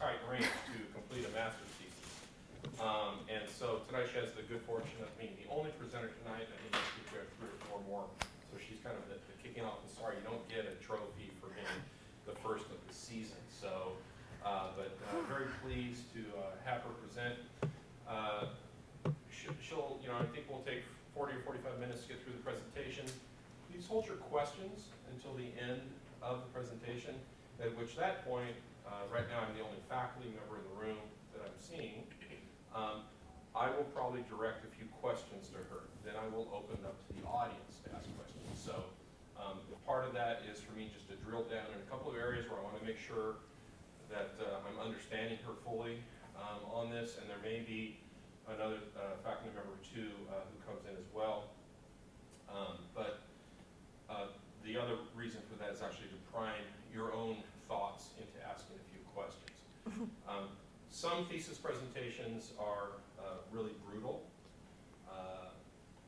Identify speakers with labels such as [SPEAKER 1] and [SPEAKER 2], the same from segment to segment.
[SPEAKER 1] tight range to complete a master's thesis. And so tonight she has the good fortune of being the only presenter tonight. I think next week we have 3 or 4 more. So she's kind of the kicking off. And sorry, you don't get a trophy for being the first of the season. So, but very pleased to have her present. She'll, I think we'll take 40 or 45 minutes to get through the presentation. Please hold your questions until the end of the presentation, at which that point, right now I'm the only faculty member in the room that I'm seeing. I will probably direct a few questions to her. Then I will open up to the audience to ask questions. So part of that is for me just to drill down in a couple of areas where I want to make sure that I'm understanding her fully on this, and there may be another faculty member or two who comes in as well. But the other reason for that is actually to prime your own thoughts into asking a few questions. Some thesis presentations are really brutal.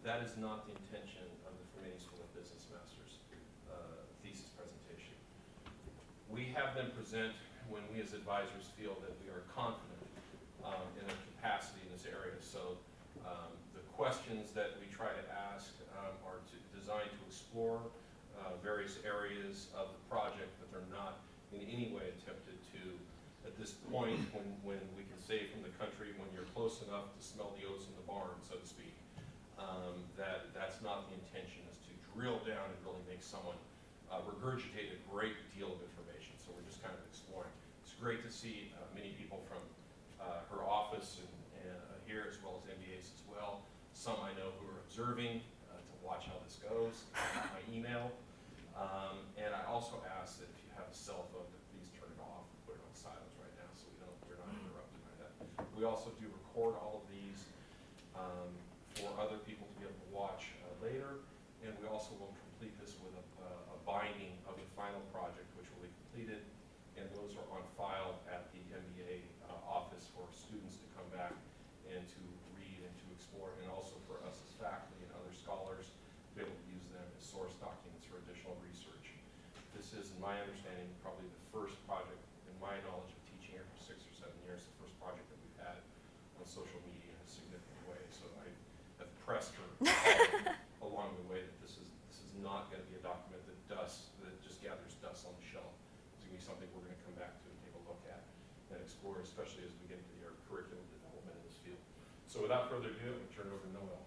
[SPEAKER 1] That is not the intention of the Fermanian School of Business Masters thesis presentation. We have them present when we as advisors feel that we are confident in their capacity in this area. So the questions that we try to ask are designed to explore various areas of the project, but they're not in any way attempted to, at this point when we can say from the country, when you're close enough to smell the oats in the barn, so to speak, that's not the intention, is to drill down and really make someone regurgitate a great deal of information. So we're just kind of exploring. It's great to see many people from her office and here, as well as MBAs as well. Some I know who are observing to watch how this goes. My email. And I also ask that if you have a cell phone, to please turn it off and put it on silence right now so we're not interrupted by that. We also do record all of these for other people to be able to watch later. And we also will complete this with a binding of the final project, which will be completed. And those are on file at the MBA office for students to come back and to read and to explore, and also for us as faculty and other scholars to be able to use them as source documents for additional research. This is, in my understanding, probably the first project, in my knowledge of teaching here for 6 or 7 years, the first project that we've had on social media in a significant way. So I have pressed her along the way that this is not going to be a document that just gathers dust on the shelf. It's going to be something we're going to come back to and take a look at and explore, especially as we get into your curriculum development in this field. So without further ado, I'm going to turn it over to Noelle.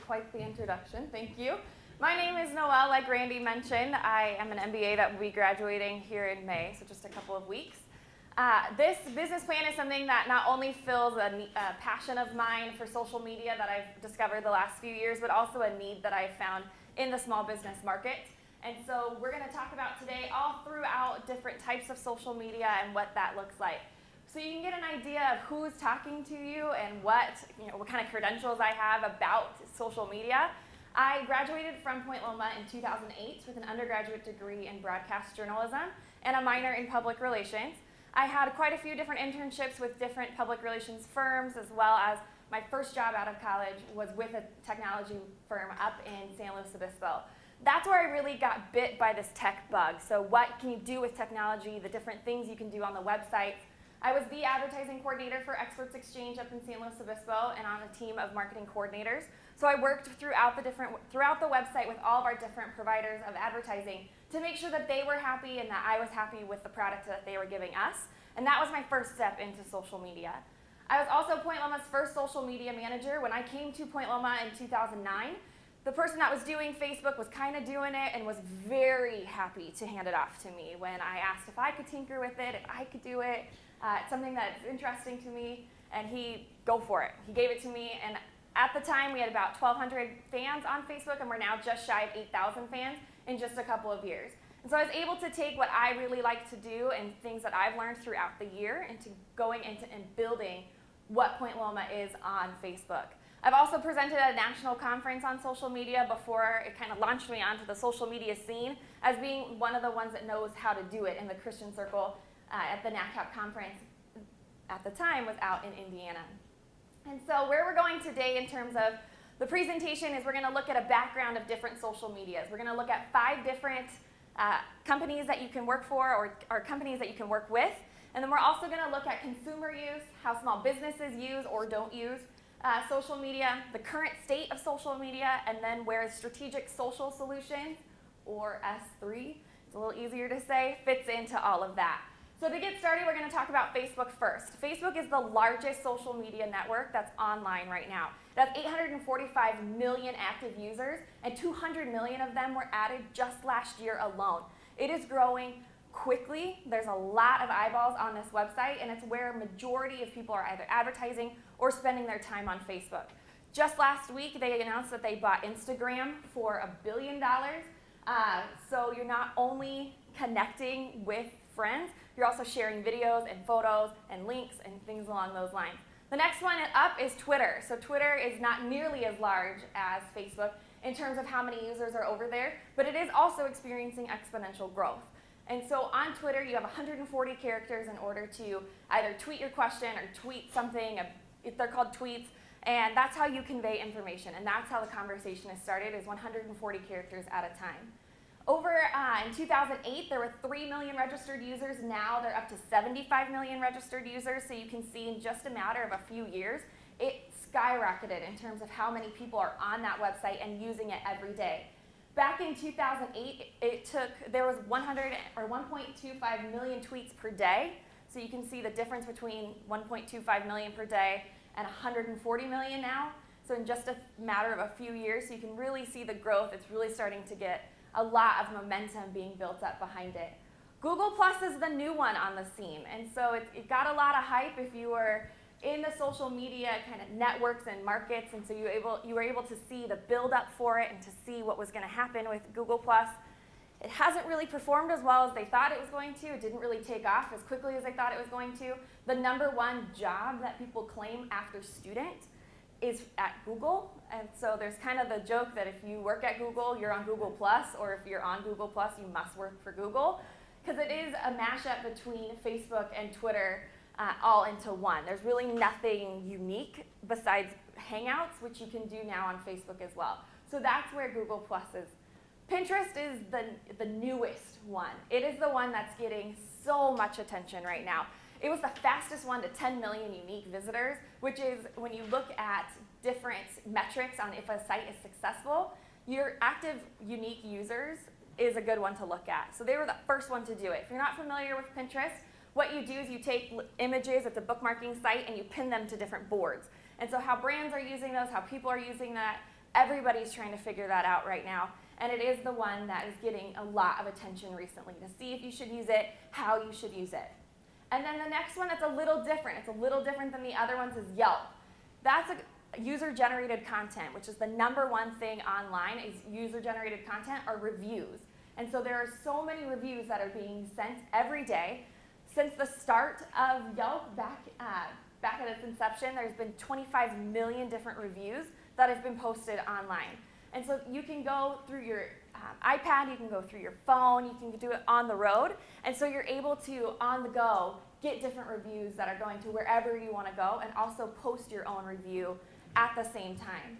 [SPEAKER 2] Quite the introduction, thank you. My name is Noelle, like Randy mentioned. I am an MBA that will be graduating here in May, so just a couple of weeks. This business plan is something that not only fills a passion of mine for social media that I've discovered the last few years, but also a need that I've found in the small business market. And so we're going to talk about today all throughout different types of social media and what that looks like. So you can get an idea of who's talking to you and what kind of credentials I have about social media. I graduated from Point Loma in 2008 with an undergraduate degree in broadcast journalism and a minor in public relations. I had quite a few different internships with different public relations firms, as well as my first job out of college was with a technology firm up in San Luis Obispo. That's where I really got bit by this tech bug. So what can you do with technology, the different things you can do on the website. I was the advertising coordinator for Experts Exchange up in San Luis Obispo and on a team of marketing coordinators. So I worked throughout the website with all of our different providers of advertising to make sure that they were happy and that I was happy with the product that they were giving us. And that was my first step into social media. I was also Point Loma's first social media manager. When I came to Point Loma in 2009, the person that was doing Facebook was kind of doing it and was very happy to hand it off to me when I asked if I could tinker with it, if I could do it. It's something that's interesting to me, and go for it. He gave it to me, and at the time we had about 1,200 fans on Facebook, and we're now just shy of 8,000 fans in just a couple of years. And so I was able to take what I really like to do and things that I've learned throughout the year into going into and building what Point Loma is on Facebook. I've also presented at a national conference on social media before it kind of launched me onto the social media scene as being one of the ones that knows how to do it in the Christian circle at the NACAP conference at the time was out in Indiana. And so where we're going today in terms of the presentation is we're going to look at a background of different social medias. We're going to look at 5 different companies that you can work for or companies that you can work with. And then we're also going to look at consumer use, how small businesses use or don't use social media, the current state of social media, and then where strategic social solutions, or S3, it's a little easier to say, fits into all of that. So to get started, we're going to talk about Facebook first. Facebook is the largest social media network that's online right now. That's 845 million active users, and 200 million of them were added just last year alone. It is growing quickly. There's a lot of eyeballs on this website, and it's where a majority of people are either advertising or spending their time on Facebook. Just last week, they announced that they bought Instagram for $1 billion. So you're not only connecting with friends, you're also sharing videos and photos and links and things along those lines. The next one up is Twitter. So Twitter is not nearly as large as Facebook in terms of how many users are over there, but it is also experiencing exponential growth. And so on Twitter, you have 140 characters in order to either tweet your question or tweet something. They're called tweets, and that's how you convey information, and that's how the conversation is started, is 140 characters at a time. Over in 2008, there were 3 million registered users. Now they're up to 75 million registered users, so you can see in just a matter of a few years, it skyrocketed in terms of how many people are on that website and using it every day. Back in 2008, there was 1.25 million tweets per day. So you can see the difference between 1.25 million per day and 140 million now. So in just a matter of a few years, so you can really see the growth. It's really starting to get a lot of momentum being built up behind it. Google Plus is the new one on the scene. And so it got a lot of hype if you were in the social media kind of networks and markets, and so you were able to see the build up for it and to see what was going to happen with Google Plus. It hasn't really performed as well as they thought it was going to. It didn't really take off as quickly as they thought it was going to. The #1 job that people claim after student is at Google, and so there's kind of the joke that if you work at Google, you're on Google Plus, or if you're on Google Plus, you must work for Google, because it is a mashup between Facebook and Twitter all into one. There's really nothing unique besides Hangouts, which you can do now on Facebook as well. So that's where Google Plus is. Pinterest is the newest one. It is the one that's getting so much attention right now. It was the fastest one to 10 million unique visitors, which is when you look at different metrics on if a site is successful, your active unique users is a good one to look at. So they were the first one to do it. If you're not familiar with Pinterest, what you do is you take images, it's a bookmarking site, and you pin them to different boards. And so how brands are using those, how people are using that, everybody's trying to figure that out right now. And it is the one that is getting a lot of attention recently to see if you should use it, how you should use it. And then the next one that's a little different. It's a little different than the other ones is Yelp. That's a user-generated content, which is the #1 thing online is user-generated content or reviews. And so there are so many reviews that are being sent every day. Since the start of Yelp, back at its inception, there's been 25 million different reviews that have been posted online. And so you can go through your iPad, you can go through your phone, you can do it on the road. And so you're able to, on the go, get different reviews that are going to wherever you want to go and also post your own review at the same time.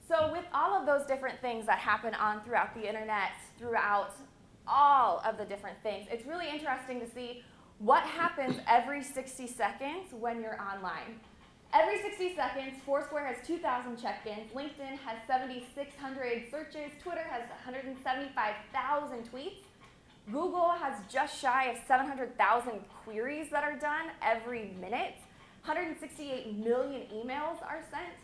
[SPEAKER 2] So with all of those different things that happen on throughout the internet, throughout all of the different things, it's really interesting to see what happens every 60 seconds when you're online. Every 60 seconds, Foursquare has 2,000 check-ins, LinkedIn has 7,600 searches, Twitter has 175,000 tweets, Google has just shy of 700,000 queries that are done every minute, 168 million emails are sent,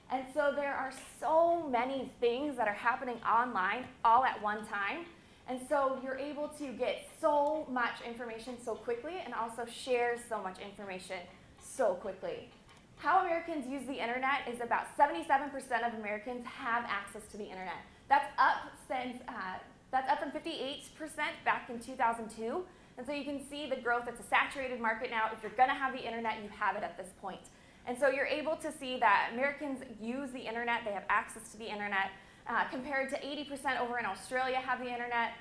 [SPEAKER 2] and so there are so many things that are happening online all at one time. And so you're able to get so much information so quickly and also share so much information so quickly. How Americans use the internet is about 77% of Americans have access to the internet. That's up from 58% back in 2002. And so you can see the growth. It's a saturated market now. If you're going to have the internet, you have it at this point. And so you're able to see that Americans use the internet. They have access to the internet. Compared to 80% over in Australia have the internet,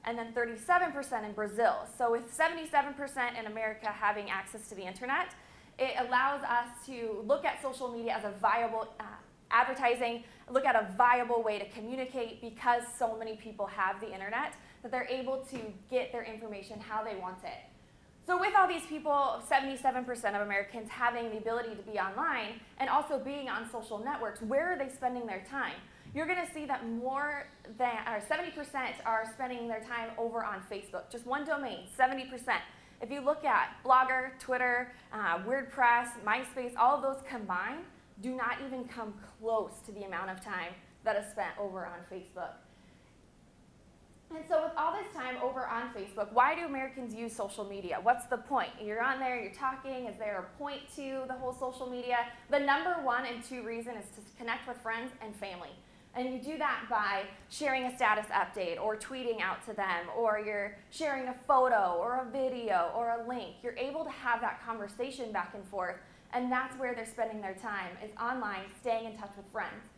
[SPEAKER 2] and then 37% in Brazil. So with 77% in America having access to the internet, it allows us to look at social media as a viable advertising, look at a viable way to communicate because so many people have the internet that they're able to get their information how they want it. So with all these people, 77% of Americans having the ability to be online and also being on social networks, where are they spending their time? You're going to see that more than 70% are spending their time over on Facebook. Just one domain, 70%. If you look at Blogger, Twitter, WordPress, MySpace, all of those combined do not even come close to the amount of time that is spent over on Facebook. And so with all this time over on Facebook, why do Americans use social media? What's the point? You're on there, you're talking. Is there a point to the whole social media? The number one and two reason is to connect with friends and family. And you do that by sharing a status update or tweeting out to them, or you're sharing a photo or a video or a link. You're able to have that conversation back and forth, and that's where they're spending their time, is online, staying in touch with friends.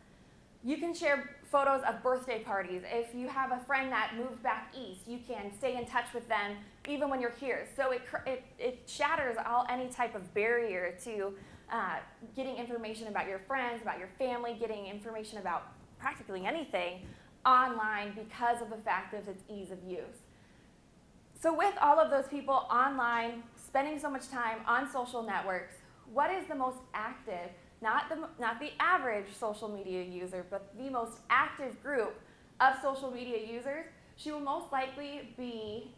[SPEAKER 2] You can share photos of birthday parties. If you have a friend that moved back east, you can stay in touch with them even when you're here. So it shatters any type of barrier to getting information about your friends, about your family, getting information about practically anything online because of the fact of its ease of use. So with all of those people online, spending so much time on social networks, what is the most active, not the average social media user, but the most active group of social media users? She will most likely be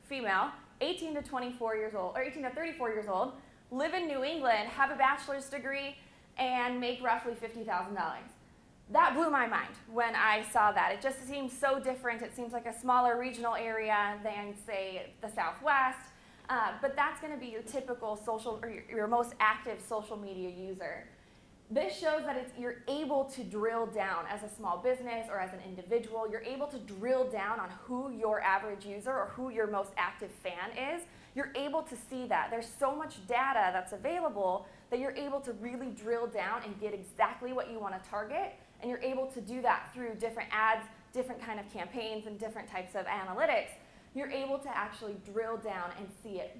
[SPEAKER 2] female, 18 to 24 years old, or 18 to 34 years old, live in New England, have a bachelor's degree, and make roughly $50,000. That blew my mind when I saw that. It just seems so different. It seems like a smaller regional area than, say, the Southwest. But that's going to be your typical social, or your most active social media user. This shows that you're able to drill down as a small business or as an individual. You're able to drill down on who your average user or who your most active fan is. You're able to see that. There's so much data that's available that you're able to really drill down and get exactly what you want to target. And you're able to do that through different ads, different kind of campaigns, and different types of analytics. You're able to actually drill down and see it.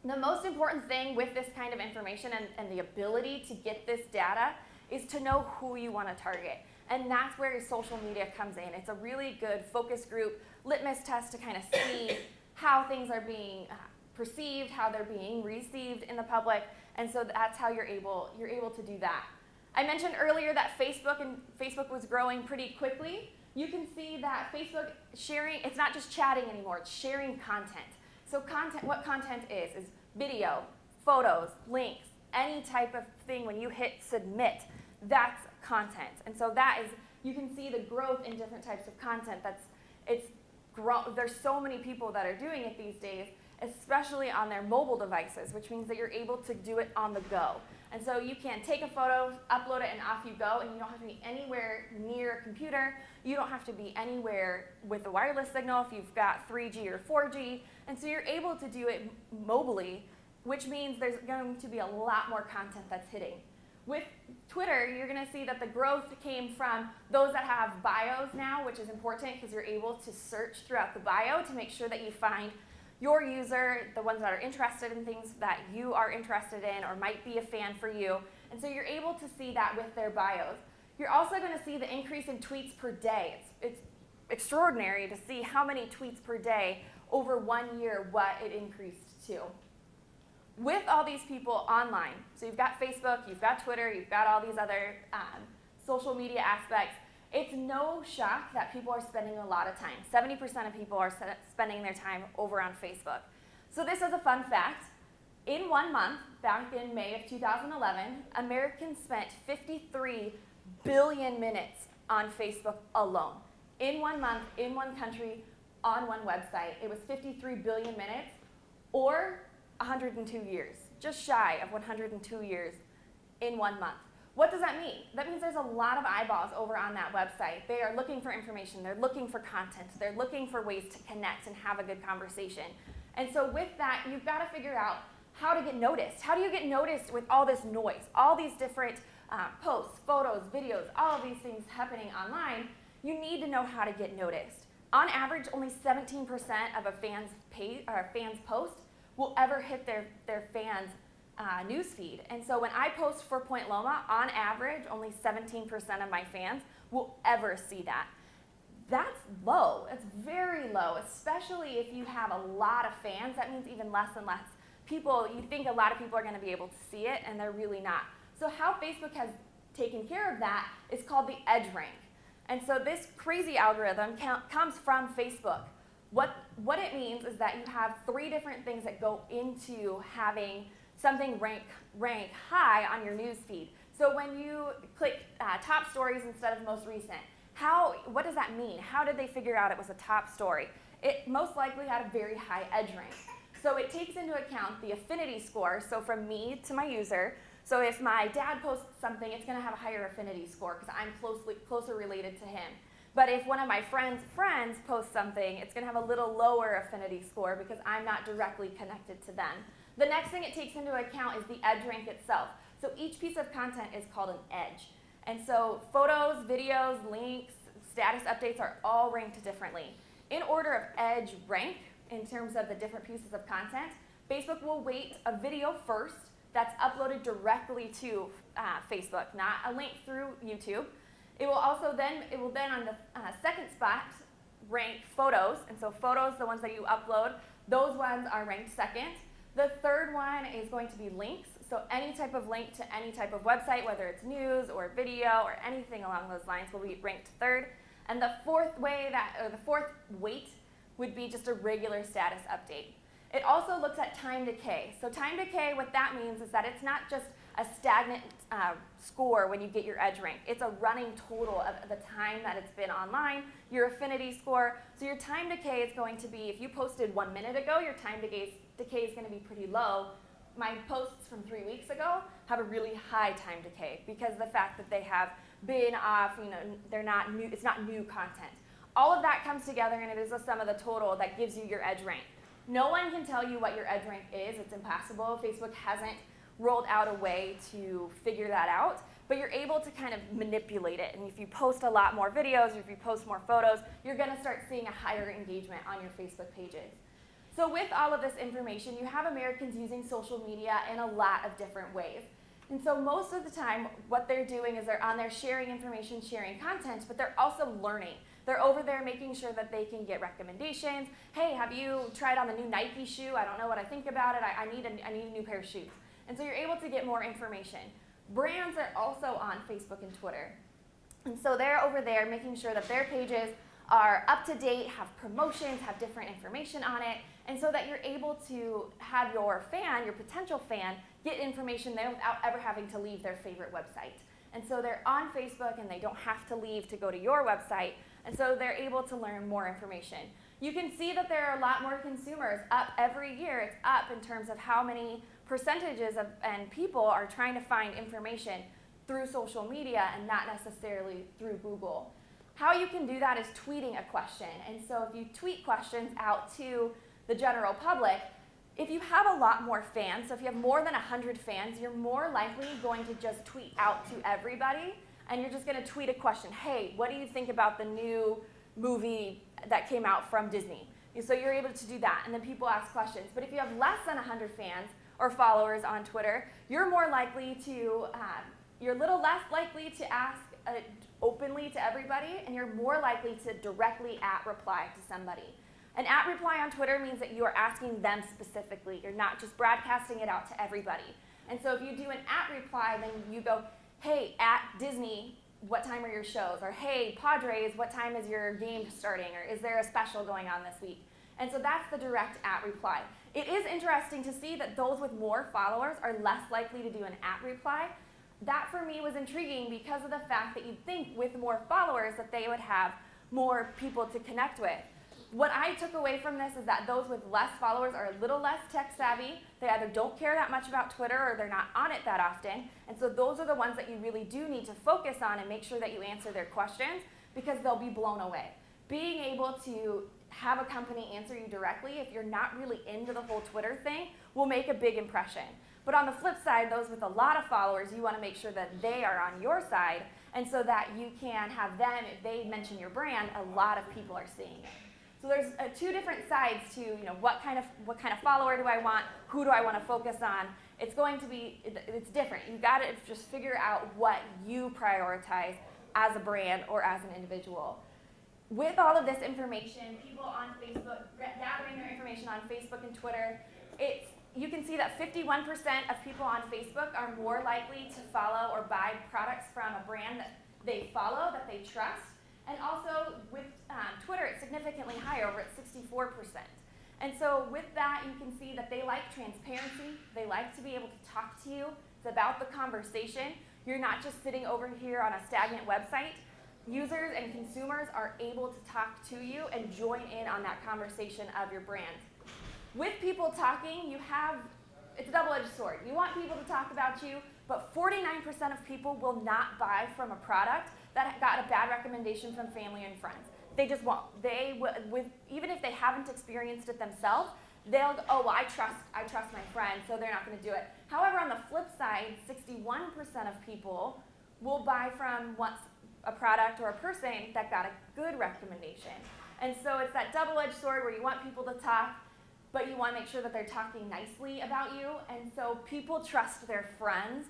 [SPEAKER 2] The most important thing with this kind of information and the ability to get this data is to know who you want to target. And that's where social media comes in. It's a really good focus group litmus test to kind of see how things are being perceived, how they're being received in the public. And so that's how you're able to do that. I mentioned earlier that Facebook was growing pretty quickly. You can see that Facebook sharing, it's not just chatting anymore, it's sharing content. So what content is video, photos, links, any type of thing. When you hit submit, that's content. And so you can see the growth in different types of content. There's so many people that are doing it these days, especially on their mobile devices, which means that you're able to do it on the go. And so you can take a photo, upload it, and off you go, and you don't have to be anywhere near a computer. You don't have to be anywhere with a wireless signal if you've got 3G or 4G. And so you're able to do it mobily, which means there's going to be a lot more content that's hitting. With Twitter, you're going to see that the growth came from those that have bios now, which is important because you're able to search throughout the bio to make sure that you find your user, the ones that are interested in things that you are interested in or might be a fan for you. And so you're able to see that with their bios. You're also going to see the increase in tweets per day. It's extraordinary to see how many tweets per day over 1 year, what it increased to. With all these people online, so you've got Facebook, you've got Twitter, you've got all these other social media aspects, it's no shock that people are spending a lot of time. 70% of people are spending their time over on Facebook. So this is a fun fact. In 1 month, back in May of 2011, Americans spent 53 billion minutes on Facebook alone. In 1 month, in one country, on one website. It was 53 billion minutes, or 102 years, just shy of 102 years in 1 month. What does that mean? That means there's a lot of eyeballs over on that website. They are looking for information, they're looking for content, they're looking for ways to connect and have a good conversation. And so with that, you've got to figure out how to get noticed. How do you get noticed with all this noise, all these different posts, photos, videos, all of these things happening online? You need to know how to get noticed. On average, only 17% of a fan's post will ever hit their fans' newsfeed. And so when I post for Point Loma, on average, only 17% of my fans will ever see that. That's low. It's very low, especially if you have a lot of fans. That means even less and less people. You think a lot of people are going to be able to see it, and they're really not. So how Facebook has taken care of that is called the edge rank. And so this crazy algorithm comes from Facebook. What it means is that you have 3 different things that go into having something rank high on your news feed. So when you click top stories instead of most recent, what does that mean? How did they figure out it was a top story? It most likely had a very high edge rank. So it takes into account the affinity score, so from me to my user. So if my dad posts something, it's going to have a higher affinity score because I'm closer related to him. But if one of my friends' friends posts something, it's going to have a little lower affinity score because I'm not directly connected to them. The next thing it takes into account is the edge rank itself. So each piece of content is called an edge. And so photos, videos, links, status updates are all ranked differently. In order of edge rank, in terms of the different pieces of content, Facebook will weight a video first that's uploaded directly to Facebook, not a link through YouTube. It will then on the second spot rank photos, and so photos, the ones that you upload, those ones are ranked second. The third one is going to be links, so any type of link to any type of website, whether it's news or video or anything along those lines, will be ranked third. And the fourth weight would be just a regular status update. It also looks at time decay. So time decay, what that means is that it's not just a stagnant score when you get your edge rank. It's a running total of the time that it's been online, your affinity score. So your time decay is going to be, if you posted 1 minute ago, your time decay is going to be pretty low. My posts from 3 weeks ago have a really high time decay because of the fact that they have been off, they're not new, it's not new content. All of that comes together and it is a sum of the total that gives you your edge rank. No one can tell you what your edge rank is. It's impossible. Facebook hasn't rolled out a way to figure that out, but you're able to kind of manipulate it. And if you post a lot more videos, or if you post more photos, you're going to start seeing a higher engagement on your Facebook pages. So with all of this information, you have Americans using social media in a lot of different ways. And so most of the time, what they're doing is they're on there sharing information, sharing content, but they're also learning. They're over there making sure that they can get recommendations. Hey, have you tried on the new Nike shoe? I don't know what I think about it. I need a new pair of shoes. And so you're able to get more information. Brands are also on Facebook and Twitter. And so they're over there making sure that their pages are up to date, have promotions, have different information on it, and so that you're able to have your fan, your potential fan, get information there without ever having to leave their favorite website. And so they're on Facebook and they don't have to leave to go to your website, and so they're able to learn more information. You can see that there are a lot more consumers up every year. It's up in terms of how many percentages and people are trying to find information through social media and not necessarily through Google. How you can do that is tweeting a question. And so if you tweet questions out to the general public, if you have a lot more fans, so if you have more than 100 fans, you're more likely going to just tweet out to everybody, and you're just going to tweet a question. Hey, what do you think about the new movie that came out from Disney? So you're able to do that, and then people ask questions. But if you have less than 100 fans or followers on Twitter, you're more likely to, you're a little less likely to ask openly to everybody, and you're more likely to directly reply to somebody. An reply on Twitter means that you are asking them specifically. You're not just broadcasting it out to everybody. And so if you do an reply, then you go, hey, @Disney, what time are your shows? Or hey, Padres, what time is your game starting? Or is there a special going on this week? And so that's the direct reply. It is interesting to see that those with more followers are less likely to do an reply. That for me was intriguing because of the fact that you'd think with more followers that they would have more people to connect with. What I took away from this is that those with less followers are a little less tech savvy. They either don't care that much about Twitter or they're not on it that often. And so those are the ones that you really do need to focus on and make sure that you answer their questions because they'll be blown away. Being able to have a company answer you directly if you're not really into the whole Twitter thing will make a big impression. But on the flip side, those with a lot of followers, you want to make sure that they are on your side and so that you can have them, if they mention your brand, a lot of people are seeing it. So there's two different sides to, what kind of follower do I want? Who do I want to focus on? It's going to be, it's different. You got to just figure out what you prioritize as a brand or as an individual. with all of this information, people on Facebook, gathering their information on Facebook and Twitter, you can see that 51% of people on Facebook are more likely to follow or buy products from a brand that they follow, that they trust. And also with Twitter, it's significantly higher, over at 64%. And so with that, you can see that they like transparency. They like to be able to talk to you. It's about the conversation. You're not just sitting over here on a stagnant website. Users and consumers are able to talk to you and join in on that conversation of your brand. With people talking, it's a double-edged sword. You want people to talk about you, but 49% of people will not buy from a product that got a bad recommendation from family and friends. They just won't. Even if they haven't experienced it themselves, they'll go, oh, well, I trust my friend, so they're not going to do it. However, on the flip side, 61% of people will buy from a product or a person that got a good recommendation. And so it's that double-edged sword where you want people to talk, but you want to make sure that they're talking nicely about you. And so people trust their friends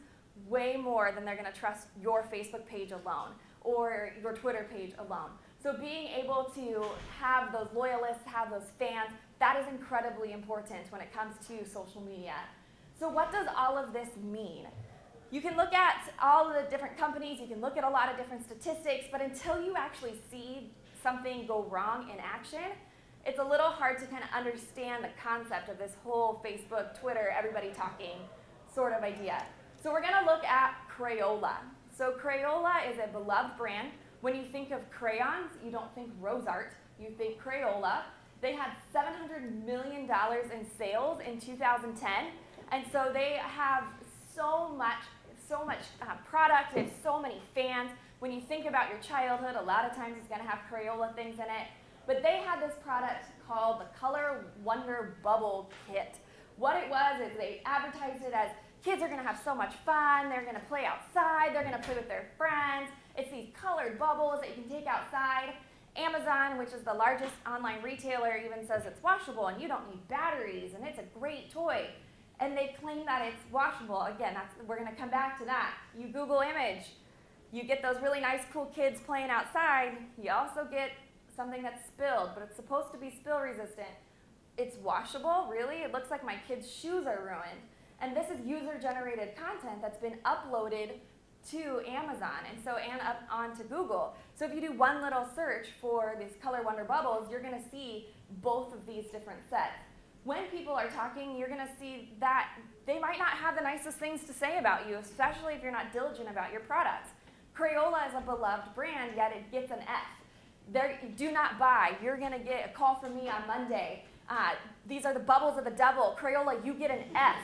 [SPEAKER 2] way more than they're going to trust your Facebook page alone or your Twitter page alone. So being able to have those loyalists, have those fans, that is incredibly important when it comes to social media. So what does all of this mean? You can look at all of the different companies, you can look at a lot of different statistics, but until you actually see something go wrong in action, it's a little hard to kind of understand the concept of this whole Facebook, Twitter, everybody talking sort of idea. So we're going to look at Crayola. So Crayola is a beloved brand. When you think of crayons, you don't think Rose Art, you think Crayola. They had $700 million in sales in 2010, and so they have so much product, they have so many fans. When you think about your childhood, a lot of times it's going to have Crayola things in it. But they had this product called the Color Wonder Bubble Kit. What it was is they advertised it as kids are going to have so much fun, they're going to play outside, they're going to play with their friends. It's these colored bubbles that you can take outside. Amazon, which is the largest online retailer, even says it's washable and you don't need batteries and it's a great toy. And they claim that it's washable. Again, we're going to come back to that. You Google image, you get those really nice, cool kids playing outside. You also get something that's spilled, but it's supposed to be spill resistant. It's washable, really? It looks like my kids' shoes are ruined. And this is user-generated content that's been uploaded to Amazon and up onto Google. So if you do one little search for these Color Wonder Bubbles, you're going to see both of these different sets. When people are talking, you're going to see that they might not have the nicest things to say about you, especially if you're not diligent about your products. Crayola is a beloved brand, yet it gets an F. Do not buy. You're going to get a call from me on Monday. These are the bubbles of the devil. Crayola, you get an F.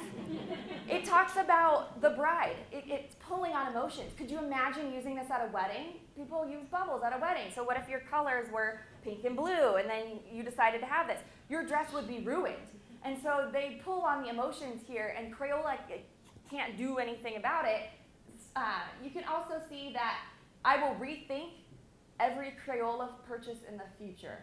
[SPEAKER 2] It talks about the bride. It's pulling on emotions. Could you imagine using this at a wedding? People use bubbles at a wedding. So what if your colors were pink and blue and then you decided to have this? Your dress would be ruined. And so they pull on the emotions here, and Crayola can't do anything about it. You can also see that I will rethink every Crayola purchase in the future.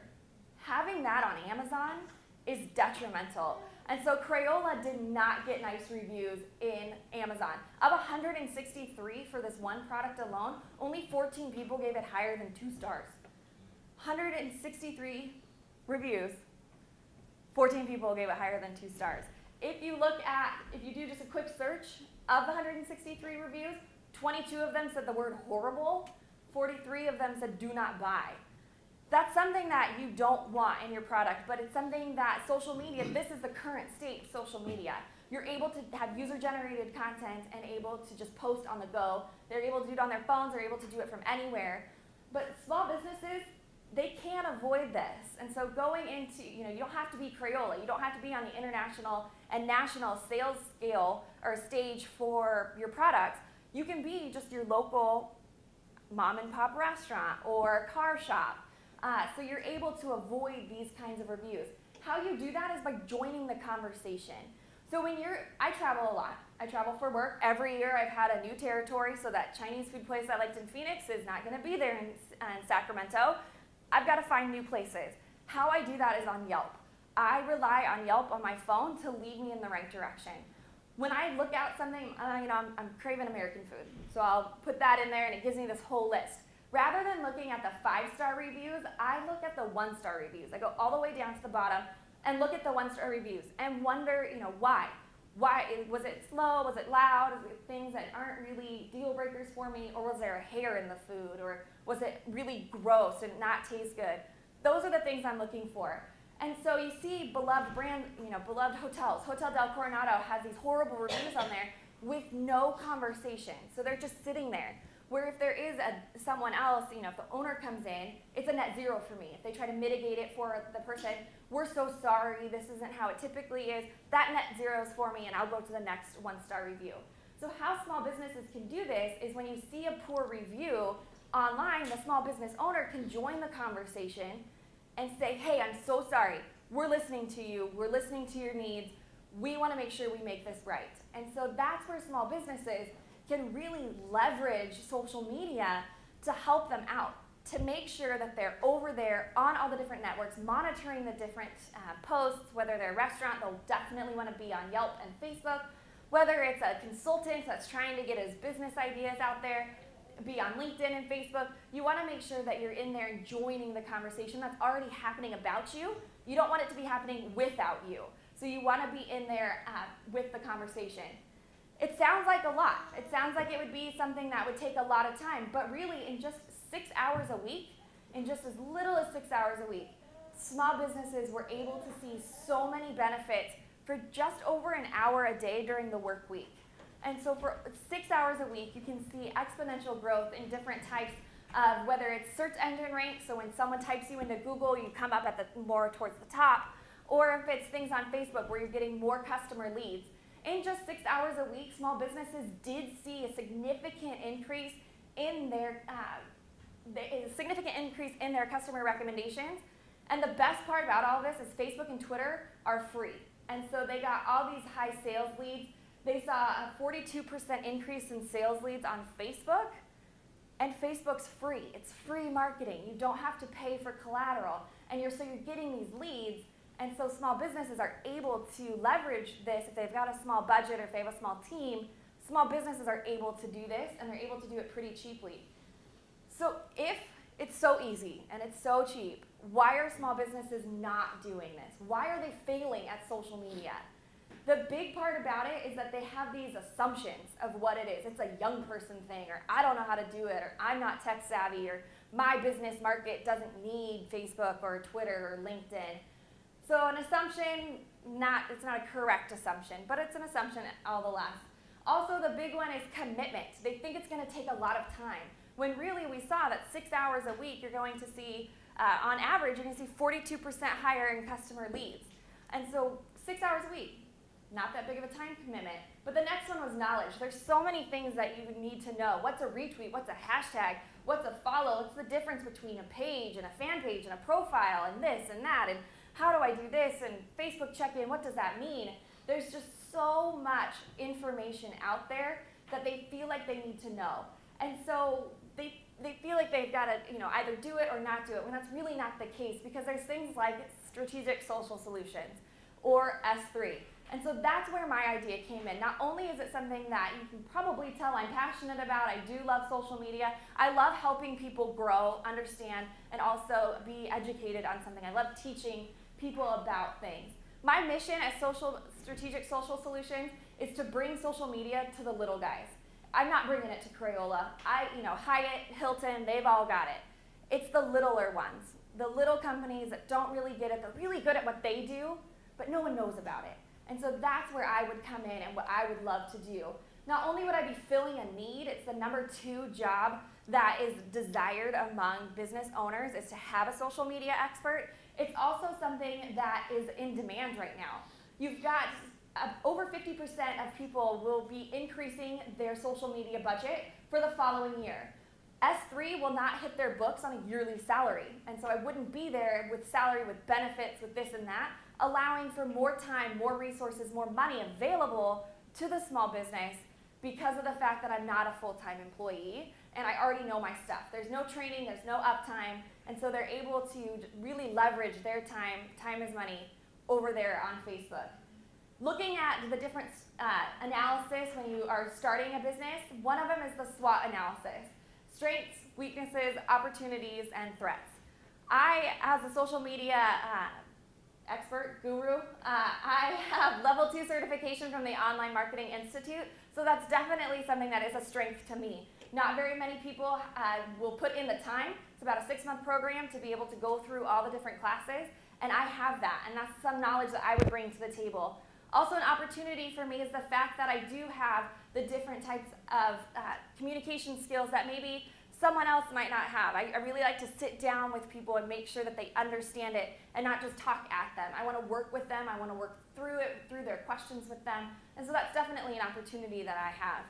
[SPEAKER 2] Having that on Amazon is detrimental. And so Crayola did not get nice reviews in Amazon. Of 163 for this one product alone, only 14 people gave it higher than 2 stars. 163 reviews, 14 people gave it higher than 2 stars. If you do just a quick search of the 163 reviews, 22 of them said the word horrible, 43 of them said do not buy. That's something that you don't want in your product, but it's something that social media, this is the current state of social media. You're able to have user-generated content and able to just post on the go. They're able to do it on their phones, they're able to do it from anywhere. But small businesses, they can't avoid this. And so going into, you don't have to be Crayola. You don't have to be on the international and national sales scale or stage for your products. You can be just your local mom and pop restaurant or car shop. So you're able to avoid these kinds of reviews. How you do that is by joining the conversation. So I travel a lot. I travel for work. Every year I've had a new territory, so that Chinese food place I liked in Phoenix is not going to be there in Sacramento. I've got to find new places. How I do that is on Yelp. I rely on Yelp on my phone to lead me in the right direction. When I look at something, I'm craving American food, so I'll put that in there and it gives me this whole list. Rather than looking at the 5-star reviews, I look at the 1-star reviews. I go all the way down to the bottom and look at the 1-star reviews and wonder, why? Why was it slow? Was it loud? Was it things that aren't really deal breakers for me? Or was there a hair in the food? Or was it really gross and not taste good? Those are the things I'm looking for. And so you see beloved brand, beloved hotels. Hotel Del Coronado has these horrible reviews on there with no conversation. So they're just sitting there. Where if there is someone else, if the owner comes in, it's a net zero for me. If they try to mitigate it for the person, we're so sorry, this isn't how it typically is, that net zero is for me and I'll go to the next 1-star review. So how small businesses can do this is when you see a poor review online, the small business owner can join the conversation and say, hey, I'm so sorry, we're listening to you, we're listening to your needs, we want to make sure we make this right. And so that's where small businesses can really leverage social media to help them out, to make sure that they're over there on all the different networks, monitoring the different posts, whether they're a restaurant, they'll definitely want to be on Yelp and Facebook, whether it's a consultant that's trying to get his business ideas out there, be on LinkedIn and Facebook, you want to make sure that you're in there and joining the conversation that's already happening about you. You don't want it to be happening without you. So you want to be in there with the conversation. It sounds like a lot. It sounds like it would be something that would take a lot of time, but really in just 6 hours a week, in just as little as 6 hours a week, small businesses were able to see so many benefits for just over an hour a day during the work week. And so for 6 hours a week, you can see exponential growth in different types of whether it's search engine ranks, so when someone types you into Google, you come up at more towards the top, or if it's things on Facebook where you're getting more customer leads. In just 6 hours a week, small businesses did see a significant increase in their customer recommendations. And the best part about all this is Facebook and Twitter are free. And so they got all these high sales leads. They saw a 42% increase in sales leads on Facebook. And Facebook's free. It's free marketing. You don't have to pay for collateral. And so you're getting these leads. And so small businesses are able to leverage this. If they've got a small budget or if they have a small team, small businesses are able to do this, and they're able to do it pretty cheaply. So if it's so easy and it's so cheap, why are small businesses not doing this? Why are they failing at social media? The big part about it is that they have these assumptions of what it is. It's a young person thing, or I don't know how to do it, or I'm not tech savvy, or my business market doesn't need Facebook or Twitter or LinkedIn. So an assumption, it's not a correct assumption, but it's an assumption nonetheless. Also, the big one is commitment. They think it's going to take a lot of time, when really we saw that 6 hours a week, you're going to see, on average, you're going to see 42% higher in customer leads. And so 6 hours a week, not that big of a time commitment. But the next one was knowledge. There's so many things that you would need to know. What's a retweet? What's a hashtag? What's a follow? What's the difference between a page and a fan page and a profile and this and that? And how do I do this? And Facebook check-in, what does that mean? There's just so much information out there that they feel like they need to know. And so they feel like they've got to either do it or not do it, when that's really not the case, because there's things like strategic social solutions or S3. And so that's where my idea came in. Not only is it something that you can probably tell I'm passionate about, I do love social media, I love helping people grow, understand, and also be educated on something. I love teaching people about things. My mission as strategic social solutions is to bring social media to the little guys. I'm not bringing it to Crayola. Hyatt, Hilton, they've all got it. It's the littler ones, the little companies that don't really get it. They're really good at what they do, but no one knows about it. And so that's where I would come in and what I would love to do. Not only would I be filling a need, it's the number 2 job that is desired among business owners, is to have a social media expert. It's also something that is in demand right now. You've got over 50% of people will be increasing their social media budget for the following year. S3 will not hit their books on a yearly salary. And so I wouldn't be there with salary, with benefits, with this and that, allowing for more time, more resources, more money available to the small business because of the fact that I'm not a full-time employee and I already know my stuff. There's no training, there's no uptime, and so they're able to really leverage their time is money, over there on Facebook. Looking at the different analysis when you are starting a business, one of them is the SWOT analysis. Strengths, weaknesses, opportunities, and threats. I, as a social media expert, guru, I have level 2 certification from the Online Marketing Institute, so that's definitely something that is a strength to me. Not very many people will put in the time. It's about a 6-month program to be able to go through all the different classes, and I have that, and that's some knowledge that I would bring to the table. Also, an opportunity for me is the fact that I do have the different types of communication skills that maybe someone else might not have. I really like to sit down with people and make sure that they understand it and not just talk at them. I want to work with them. I want to work through it, through their questions with them. And so that's definitely an opportunity that I have.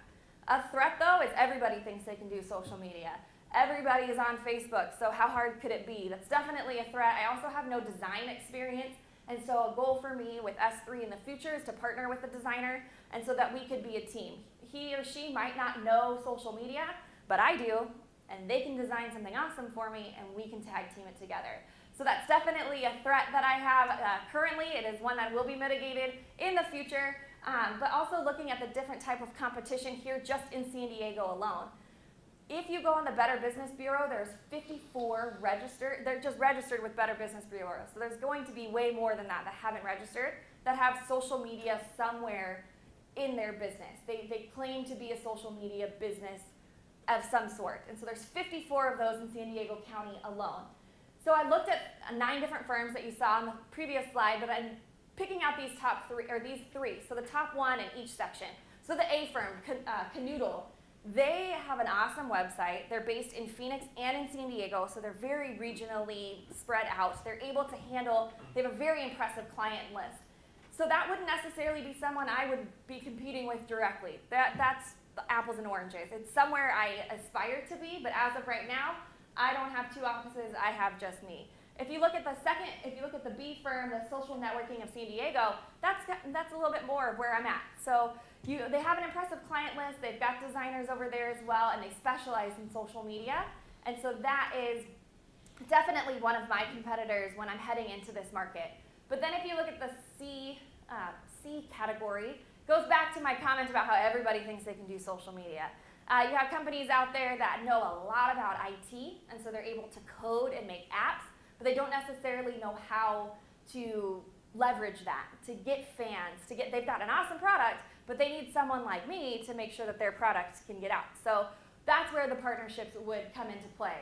[SPEAKER 2] A threat, though, is everybody thinks they can do social media. Everybody is on Facebook, so how hard could it be? That's definitely a threat. I also have no design experience, and so a goal for me with S3 in the future is to partner with a designer, and so that we could be a team. He or she might not know social media, but I do, and they can design something awesome for me, and we can tag team it together. So that's definitely a threat that I have currently. It is one that will be mitigated in the future, but also looking at the different type of competition here just in San Diego alone. If you go on the Better Business Bureau, there's 54 registered. They're just registered with Better Business Bureau. So there's going to be way more than that haven't registered, that have social media somewhere in their business. They claim to be a social media business of some sort. And so there's 54 of those in San Diego County alone. So I looked at 9 different firms that you saw on the previous slide, but I'm picking out these top 3, or these 3. So the top 1 in each section. So the A firm, Canoodle, they have an awesome website. They're based in Phoenix and in San Diego, so they're very regionally spread out. They're able to handle, they have a very impressive client list. So that wouldn't necessarily be someone I would be competing with directly. That's the apples and oranges. It's somewhere I aspire to be, but as of right now, I don't have 2 offices, I have just me. If you look at the B firm, the Social Networking of San Diego, that's a little bit more of where I'm at. So they have an impressive client list, they've got designers over there as well, and they specialize in social media. And so that is definitely one of my competitors when I'm heading into this market. But then if you look at the C category, goes back to my comment about how everybody thinks they can do social media. You have companies out there that know a lot about IT, and so they're able to code and make apps, but they don't necessarily know how to leverage that, to get fans, they've got an awesome product, but they need someone like me to make sure that their products can get out. So that's where the partnerships would come into play.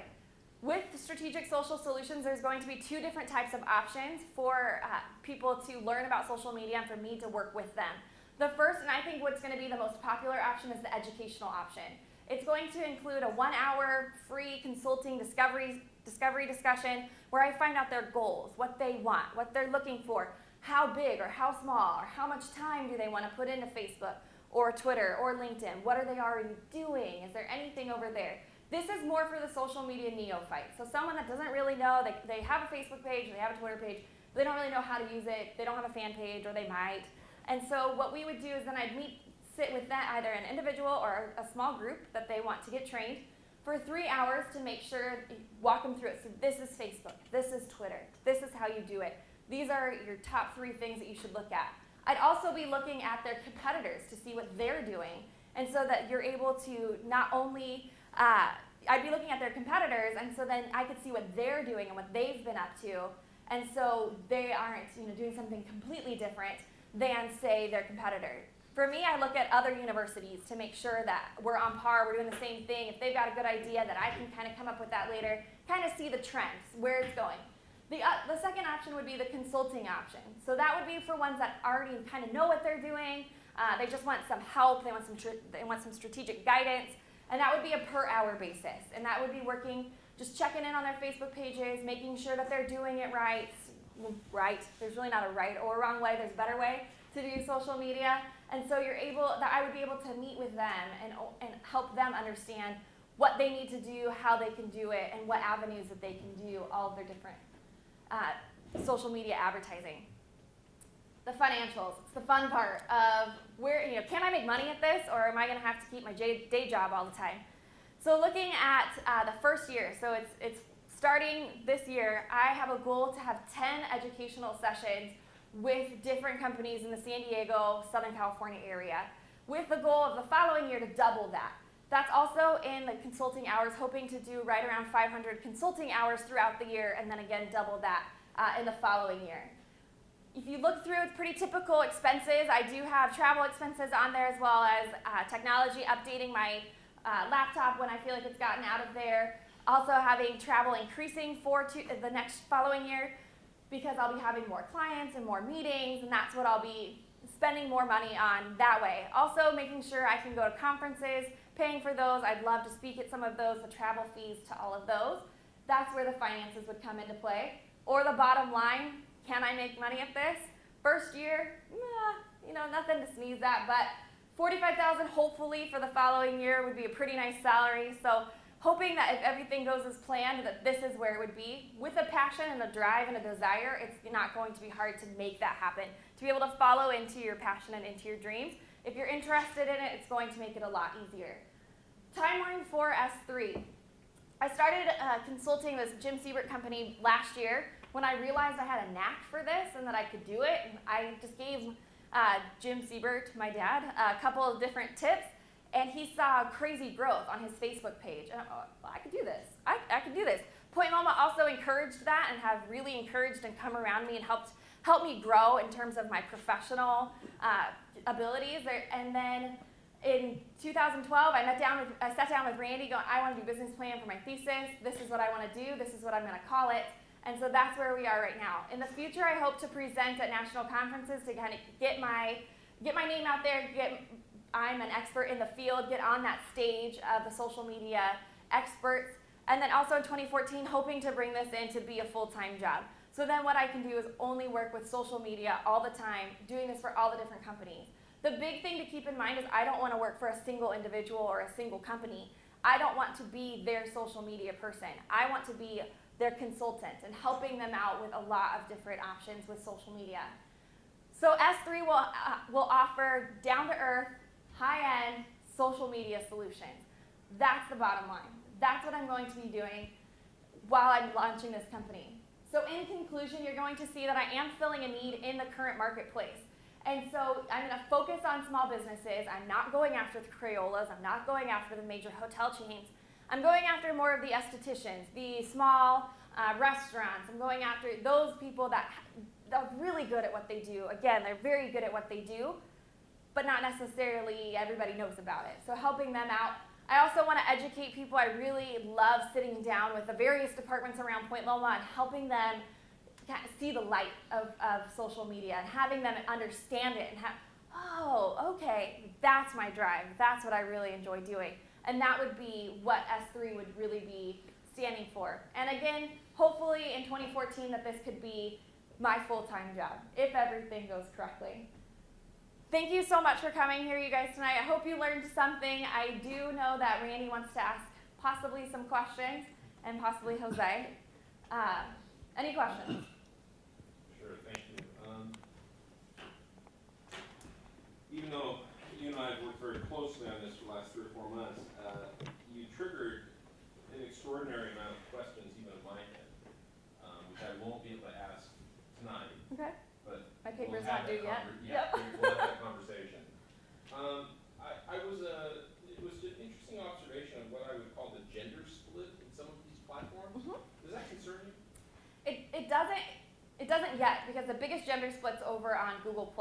[SPEAKER 2] With strategic social solutions, there's going to be 2 different types of options for people to learn about social media and for me to work with them. The first, and I think what's going to be the most popular option, is the educational option. It's going to include a 1-hour free consulting discovery discussion where I find out their goals, what they want, what they're looking for, how big or how small, or how much time do they want to put into Facebook or Twitter or LinkedIn. What are they already doing? Is there anything over there? This is more for the social media neophyte. So someone that doesn't really know, they have a Facebook page, they have a Twitter page, but they don't really know how to use it, they don't have a fan page, or they might. And so what we would do is then I'd sit with that, either an individual or a small group that they want to get trained for 3 hours to make sure, walk them through it. So this is Facebook, this is Twitter, this is how you do it. These are your top 3 things that you should look at. I'd also be looking at their competitors to see what they're doing, and so that you're able to not only, I'd be looking at their competitors, and so then I could see what they're doing and what they've been up to, and so they aren't doing something completely different than, say, their competitor. For me, I look at other universities to make sure that we're on par, we're doing the same thing. If they've got a good idea, that I can kind of come up with that later, kind of see the trends, where it's going. The second option would be the consulting option. So that would be for ones that already kind of know what they're doing. They just want some help, they want some strategic guidance, and that would be a per hour basis. And that would be working, just checking in on their Facebook pages, making sure that they're doing it right. Right, there's really not a right or a wrong way, there's a better way to do social media. And so I would be able to meet with them and help them understand what they need to do, how they can do it, and what avenues that they can do all of their different social media advertising. The financials, it's the fun part of can I make money at this, or am I going to have to keep my day job all the time? So looking at the first year, so it's starting this year, I have a goal to have 10 educational sessions with different companies in the San Diego, Southern California area, with the goal of the following year to double that. That's also in the consulting hours, hoping to do right around 500 consulting hours throughout the year, and then again double that in the following year. If you look through, it's pretty typical expenses. I do have travel expenses on there, as well as technology, updating my laptop when I feel like it's gotten out of there. Also having travel increasing for the next following year, because I'll be having more clients and more meetings, and that's what I'll be spending more money on that way. Also making sure I can go to conferences, paying for those. I'd love to speak at some of those, the travel fees to all of those. That's where the finances would come into play. Or the bottom line, can I make money at this? First year, nothing to sneeze at, but $45,000 hopefully for the following year would be a pretty nice salary. So hoping that if everything goes as planned, that this is where it would be. With a passion and a drive and a desire, it's not going to be hard to make that happen. To be able to follow into your passion and into your dreams. If you're interested in it, it's going to make it a lot easier. Timeline for S3. I started consulting this Jim Seybert company last year when I realized I had a knack for this and that I could do it. And I just gave Jim Seybert, my dad, a couple of different tips, and he saw crazy growth on his Facebook page. And I could do this. I could do this. Point Loma also encouraged that and have really encouraged and come around me and helped me grow in terms of my professional abilities. And then in 2012, I sat down with Randy going, I want to do a business plan for my thesis. This is what I want to do. This is what I'm going to call it. And so that's where we are right now. In the future, I hope to present at national conferences to kind of get my name out there. I'm an expert in the field. Get on that stage of the social media experts. And then also in 2014, hoping to bring this in to be a full-time job. So then what I can do is only work with social media all the time, doing this for all the different companies. The big thing to keep in mind is I don't want to work for a single individual or a single company. I don't want to be their social media person. I want to be their consultant and helping them out with a lot of different options with social media. So S3 will offer down-to-earth, high-end social media solutions. That's the bottom line. That's what I'm going to be doing while I'm launching this company. So in conclusion, you're going to see that I am filling a need in the current marketplace. And so I'm going to focus on small businesses. I'm not going after the Crayolas. I'm not going after the major hotel chains. I'm going after more of the estheticians, the small restaurants. I'm going after those people that are really good at what they do. Again, they're very good at what they do, but not necessarily everybody knows about it. So helping them out. I also want to educate people. I really love sitting down with the various departments around Point Loma and helping them see the light of social media and having them understand it and oh, okay, that's my drive. That's what I really enjoy doing. And that would be what S3 would really be standing for. And again, hopefully in 2014 that this could be my full-time job, if everything goes correctly. Thank you so much for coming here, you guys, tonight. I hope you learned something. I do know that Randy wants to ask possibly some questions, and possibly Jose. Any questions?
[SPEAKER 1] Sure, thank you. Even though you and I have worked very closely on this for the last 3 or 4 months, you triggered an extraordinary amount of questions even in my head, which I won't be able to ask tonight.
[SPEAKER 2] Okay.
[SPEAKER 1] But
[SPEAKER 2] my paper's
[SPEAKER 1] we'll
[SPEAKER 2] not due yet.
[SPEAKER 1] Yeah, we'll have that conversation. It was an interesting observation of what I would call the gender split in some of these platforms.
[SPEAKER 2] Mm-hmm.
[SPEAKER 1] Does that concern you?
[SPEAKER 2] It doesn't yet, because the biggest gender split's over on Google+,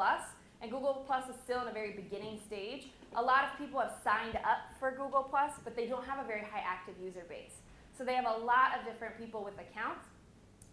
[SPEAKER 2] and Google+ is still in a very beginning stage. A lot of people have signed up for Google+, but they don't have a very high active user base. So they have a lot of different people with accounts,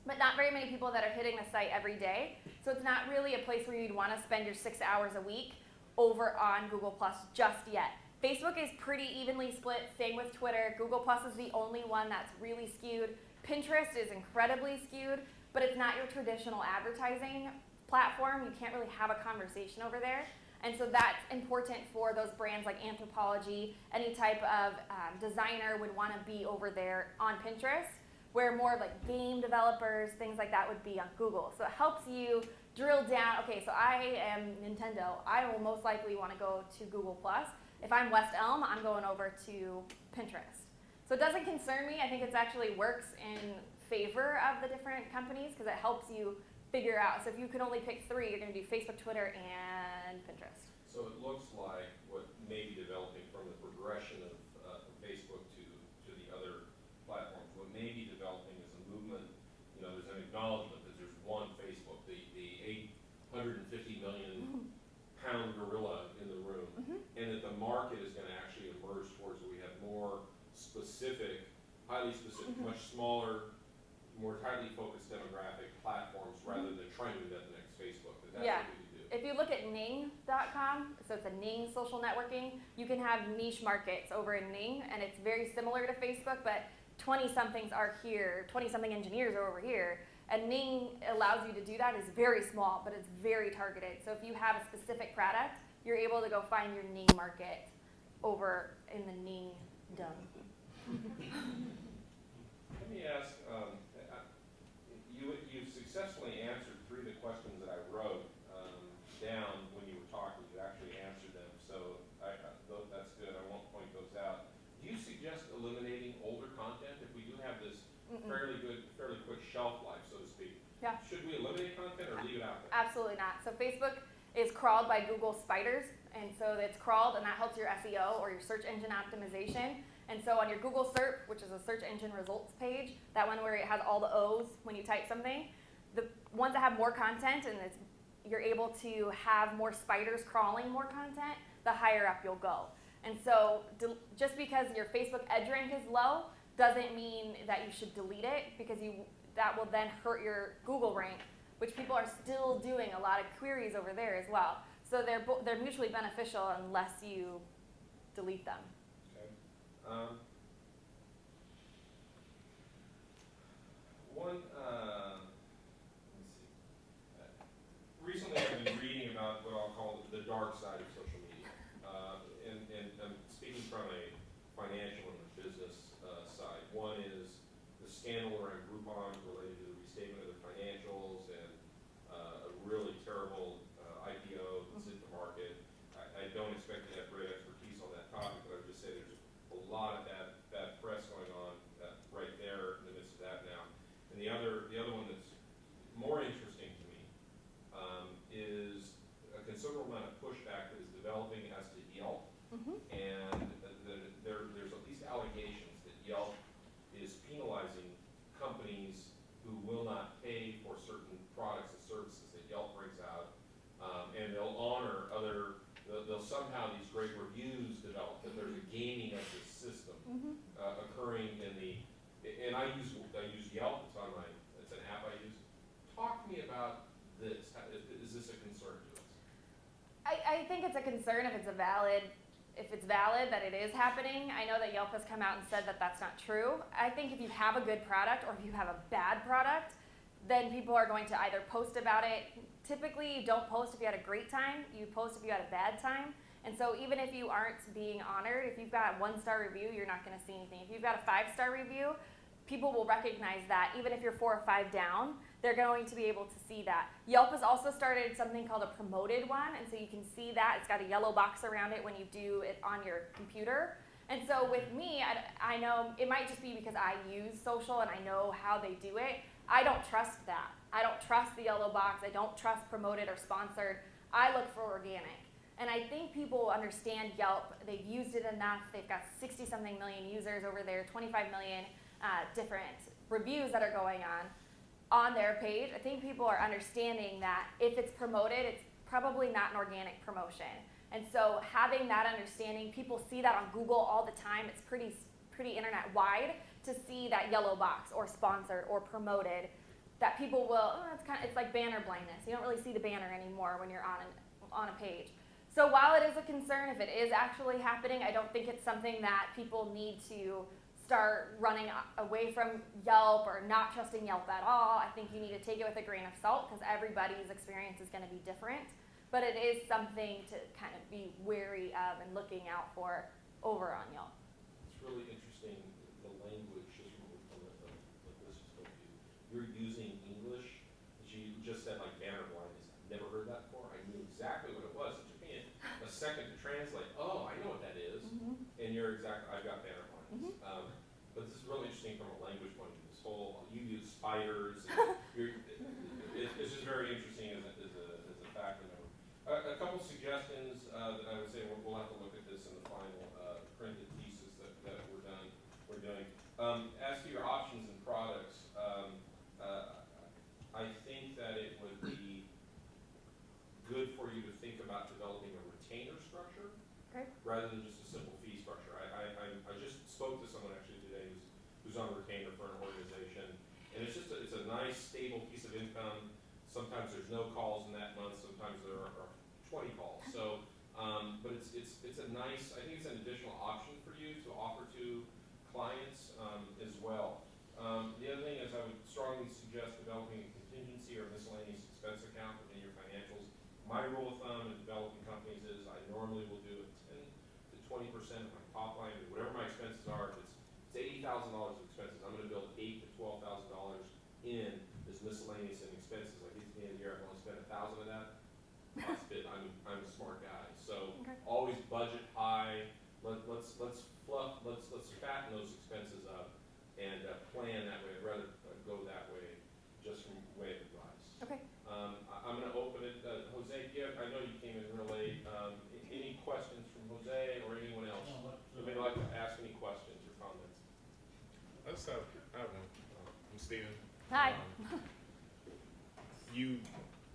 [SPEAKER 2] but not very many people that are hitting the site every day. So it's not really a place where you'd want to spend your 6 hours a week over on Google+ just yet. Facebook is pretty evenly split, same with Twitter. Google+ is the only one that's really skewed. Pinterest is incredibly skewed, but it's not your traditional advertising platform. You can't really have a conversation over there. And so that's important for those brands like Anthropologie. Any type of designer would want to be over there on Pinterest, where more of like game developers, things like that would be on Google. So it helps you drill down, okay, so I am Nintendo. I will most likely want to go to Google+. If I'm West Elm, I'm going over to Pinterest. So it doesn't concern me. I think it actually works in favor of the different companies because it helps you figure out. So if you can only pick 3, you're going to do Facebook, Twitter, and Pinterest.
[SPEAKER 1] So it looks like what may be developing from the progression of much smaller, more tightly focused demographic platforms rather than trying to invent the next Facebook. But that's
[SPEAKER 2] Yeah.
[SPEAKER 1] what we do.
[SPEAKER 2] If you look at Ning.com, so it's a Ning social networking, you can have niche markets over in Ning, and it's very similar to Facebook, but 20-somethings are here, 20-something engineers are over here, and Ning allows you to do that. It's very small, but it's very targeted. So if you have a specific product, you're able to go find your Ning market over in the Ning-dom.
[SPEAKER 1] Let me ask, you've successfully answered 3 of the questions that I wrote down when you were talking. You actually answered them, so that's good. I won't point those out. Do you suggest eliminating older content if we do have this fairly quick shelf life, so to speak?
[SPEAKER 2] Yeah.
[SPEAKER 1] Should we eliminate content or leave it out there?
[SPEAKER 2] Absolutely not. So Facebook is crawled by Google spiders, and so it's crawled, and that helps your SEO or your search engine optimization. And so on your Google SERP, which is a search engine results page, that one where it has all the O's when you type something, the ones that have more content and you're able to have more spiders crawling more content, the higher up you'll go. And so just because your Facebook edge rank is low doesn't mean that you should delete it, because that will then hurt your Google rank, which people are still doing a lot of queries over there as well. So they're mutually beneficial unless you delete them.
[SPEAKER 1] Okay. Recently I've been reading about what I'll call the dark side of social media. And I'm speaking from a financial and a business side. One is the scandal around Groupon related to the restatement of their financials and a really terrible IPO that's hit the market. I don't expect to have great expertise on that topic, but I would just say there's a lot of bad press going on right there in the midst of that now. And the other one that's more interesting to me is a considerable amount of pushback that is developing as to Yelp. And there's at least allegations that Yelp is penalizing companies who will not pay for certain products and services that Yelp brings out, and they'll honor they'll somehow, these great reviews develop, that there's a gaming of this system occurring and I use Yelp, it's an app I use. Talk to me about this. Is this a concern to us?
[SPEAKER 2] I think it's a concern if it's valid that it is happening. I know that Yelp has come out and said that that's not true. I think if you have a good product or if you have a bad product, then people are going to either post about it. Typically, you don't post if you had a great time. You post if you had a bad time. And so even if you aren't being honored, if you've got a 1-star review, you're not going to see anything. If you've got a 5-star review, people will recognize that. Even if you're 4 or 5 down, they're going to be able to see that. Yelp has also started something called a promoted one, and so you can see that. It's got a yellow box around it when you do it on your computer. And so with me, I know it might just be because I use social and I know how they do it. I don't trust that. I don't trust the yellow box. I don't trust promoted or sponsored. I look for organic. And I think people understand Yelp. They've used it enough. They've got 60-something million users over there, 25 million different reviews that are going on their page. I think people are understanding that if it's promoted, it's probably not an organic promotion. And so having that understanding, people see that on Google all the time. It's pretty internet wide to see that yellow box or sponsored or promoted, that people will, it's like banner blindness. You don't really see the banner anymore when you're on a page. So while it is a concern, if it is actually happening, I don't think it's something that people need to start running away from Yelp or not trusting Yelp at all. I think you need to take it with a grain of salt because everybody's experience is going to be different. But it is something to kind of be wary of and looking out for over on Yelp.
[SPEAKER 1] It's really interesting, the language, just from the listeners' point of view. You're using English, as you just said, like banner blindness. I've never heard that before. I knew exactly what it was. It took me a second to translate. Oh, I know what that is. And you're exactly, I've got banner blindness. But this is really interesting from a language point of view. This whole, you use spiders. And it's just very interesting as a fact to know. A couple suggestions that I would say we'll have to look at this in the final printed thesis that we're doing. As to your options and products, I think that it would be good for you to think about developing a retainer structure rather than just a simple fee structure. I just spoke to someone actually today who's on a retainer for My rule of thumb in developing companies is I normally will do 10 to 20% of my top line, or whatever my expenses are. If it's $80,000 of expenses, I'm going to build $8,000 to $12,000 in this miscellaneous and expenses. Like at the end of the year, I've only spent 1,000 of that. I'm a smart guy, so always budget high. Let's fatten those expenses up and plan that way. I'd rather go that way, just from way of advice.
[SPEAKER 2] Okay.
[SPEAKER 1] I'm going to open it. Jose, I know you came in real late. Any questions from Jose or anyone else? Anybody like to ask any questions or comments?
[SPEAKER 3] I have one. I'm Steven.
[SPEAKER 2] Hi.